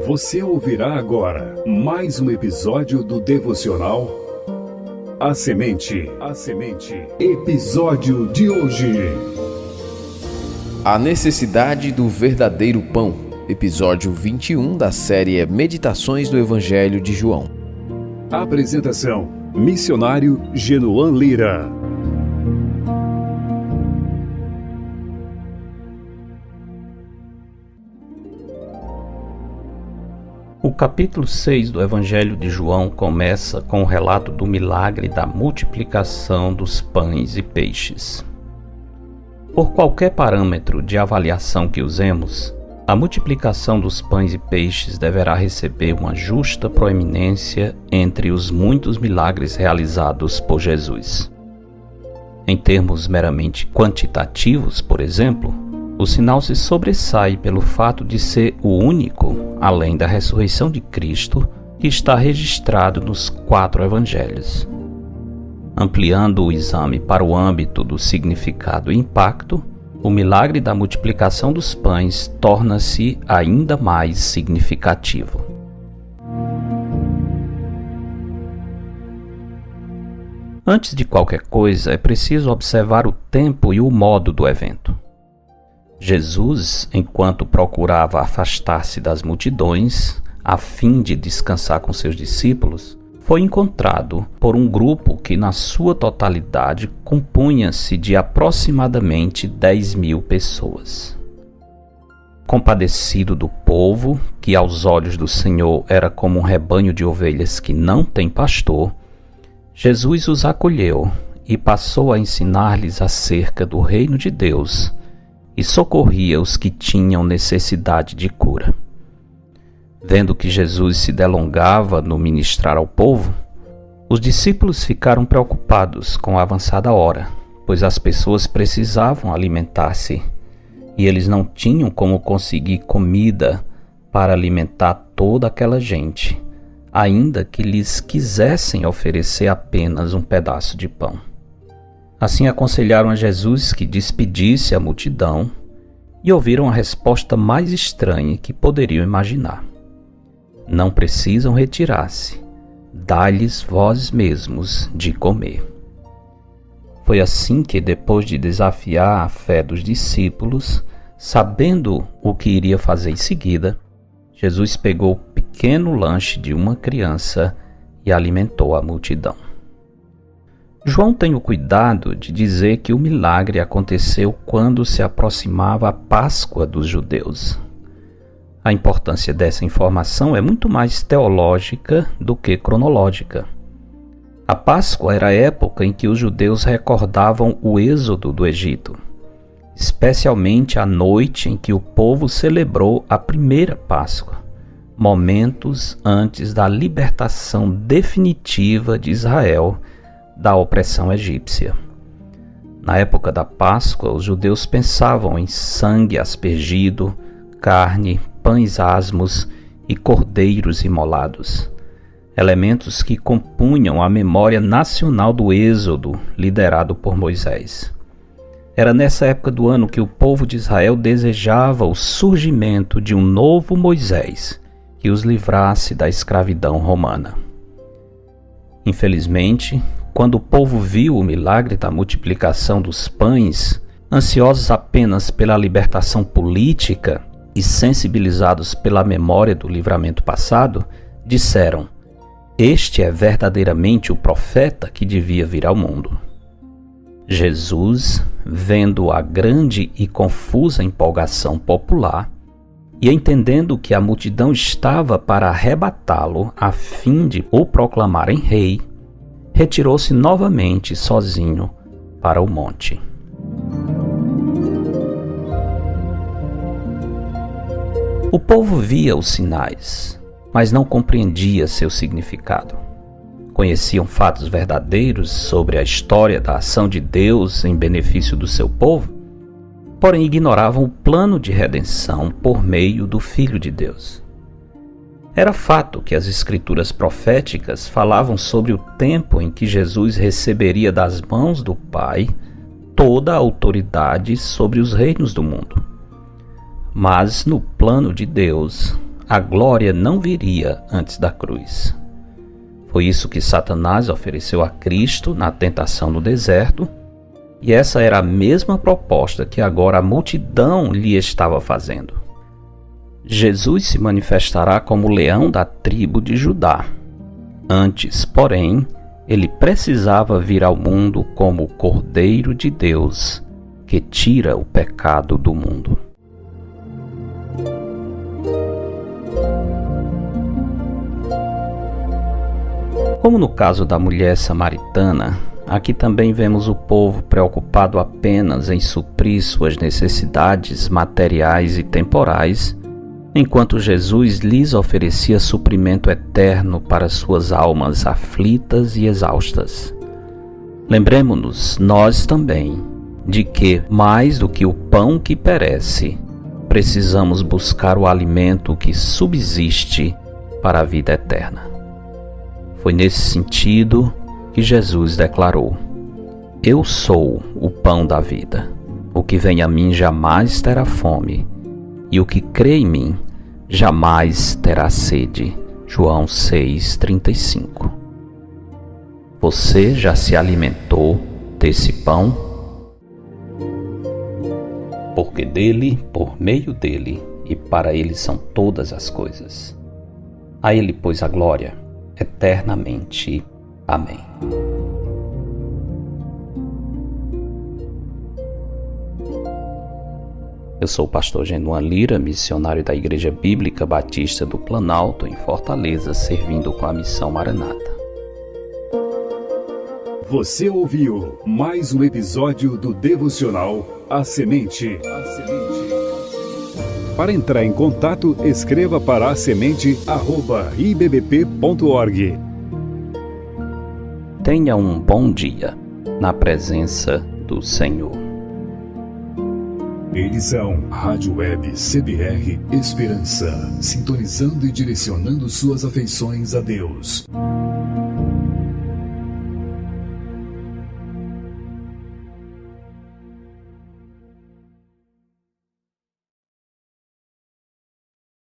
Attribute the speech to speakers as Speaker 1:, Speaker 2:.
Speaker 1: Você ouvirá agora mais um episódio do devocional A Semente. Episódio de hoje:
Speaker 2: A necessidade do verdadeiro pão. Episódio 21 da série Meditações do Evangelho de João.
Speaker 1: Apresentação: Missionário Genoan Lira.
Speaker 3: O capítulo 6 do Evangelho de João começa com o relato do milagre da multiplicação dos pães e peixes. Por qualquer parâmetro de avaliação que usemos, a multiplicação dos pães e peixes deverá receber uma justa proeminência entre os muitos milagres realizados por Jesus. Em termos meramente quantitativos, por exemplo, o sinal se sobressai pelo fato de ser o único, além da ressurreição de Cristo, que está registrado nos 4 evangelhos. Ampliando o exame para o âmbito do significado e impacto, o milagre da multiplicação dos pães torna-se ainda mais significativo. Antes de qualquer coisa, é preciso observar o tempo e o modo do evento. Jesus, enquanto procurava afastar-se das multidões, a fim de descansar com seus discípulos, foi encontrado por um grupo que, na sua totalidade, compunha-se de aproximadamente 10.000 pessoas. Compadecido do povo, que aos olhos do Senhor era como um rebanho de ovelhas que não tem pastor, Jesus os acolheu e passou a ensinar-lhes acerca do reino de Deus, e socorria os que tinham necessidade de cura. Vendo que Jesus se delongava no ministrar ao povo, os discípulos ficaram preocupados com a avançada hora, pois as pessoas precisavam alimentar-se, e eles não tinham como conseguir comida para alimentar toda aquela gente, ainda que lhes quisessem oferecer apenas um pedaço de pão. Assim aconselharam a Jesus que despedisse a multidão e ouviram a resposta mais estranha que poderiam imaginar. Não precisam retirar-se, dá-lhes vós mesmos de comer. Foi assim que, depois de desafiar a fé dos discípulos, sabendo o que iria fazer em seguida, Jesus pegou o pequeno lanche de uma criança e alimentou a multidão. João tem o cuidado de dizer que o milagre aconteceu quando se aproximava a Páscoa dos judeus. A importância dessa informação é muito mais teológica do que cronológica. A Páscoa era a época em que os judeus recordavam o êxodo do Egito, especialmente a noite em que o povo celebrou a primeira Páscoa, momentos antes da libertação definitiva de Israel da opressão egípcia. Na época da Páscoa, os judeus pensavam em sangue aspergido, carne, pães asmos e cordeiros imolados, elementos que compunham a memória nacional do êxodo liderado por Moisés. Era nessa época do ano que o povo de Israel desejava o surgimento de um novo Moisés que os livrasse da escravidão romana. Infelizmente, quando o povo viu o milagre da multiplicação dos pães, ansiosos apenas pela libertação política e sensibilizados pela memória do livramento passado, disseram: "Este é verdadeiramente o profeta que devia vir ao mundo." Jesus, vendo a grande e confusa empolgação popular e entendendo que a multidão estava para arrebatá-lo a fim de o proclamarem rei, retirou-se novamente sozinho para o monte. O povo via os sinais, mas não compreendia seu significado. Conheciam fatos verdadeiros sobre a história da ação de Deus em benefício do seu povo, porém ignoravam o plano de redenção por meio do Filho de Deus. Era fato que as escrituras proféticas falavam sobre o tempo em que Jesus receberia das mãos do Pai toda a autoridade sobre os reinos do mundo. Mas no plano de Deus, a glória não viria antes da cruz. Foi isso que Satanás ofereceu a Cristo na tentação no deserto, e essa era a mesma proposta que agora a multidão lhe estava fazendo. Jesus se manifestará como o leão da tribo de Judá. Antes, porém, ele precisava vir ao mundo como o Cordeiro de Deus, que tira o pecado do mundo. Como no caso da mulher samaritana, aqui também vemos o povo preocupado apenas em suprir suas necessidades materiais e temporais, enquanto Jesus lhes oferecia suprimento eterno para suas almas aflitas e exaustas. Lembremo-nos, nós também, de que, mais do que o pão que perece, precisamos buscar o alimento que subsiste para a vida eterna. Foi nesse sentido que Jesus declarou: Eu sou o pão da vida. O que vem a mim jamais terá fome, e o que crê em mim jamais terá sede. João 6,35. Você já se alimentou desse pão? Porque dele, por meio dele e para ele são todas as coisas. A ele, pois, a glória eternamente. Amém. Eu sou o pastor Genuan Lira, missionário da Igreja Bíblica Batista do Planalto, em Fortaleza, servindo com a missão Maranata.
Speaker 1: Você ouviu mais um episódio do devocional A Semente. Para entrar em contato, escreva para asemente@ibbp.org.
Speaker 3: Tenha um bom dia na presença do Senhor.
Speaker 1: Eles são Rádio Web CBR Esperança, sintonizando e direcionando suas afeições a Deus.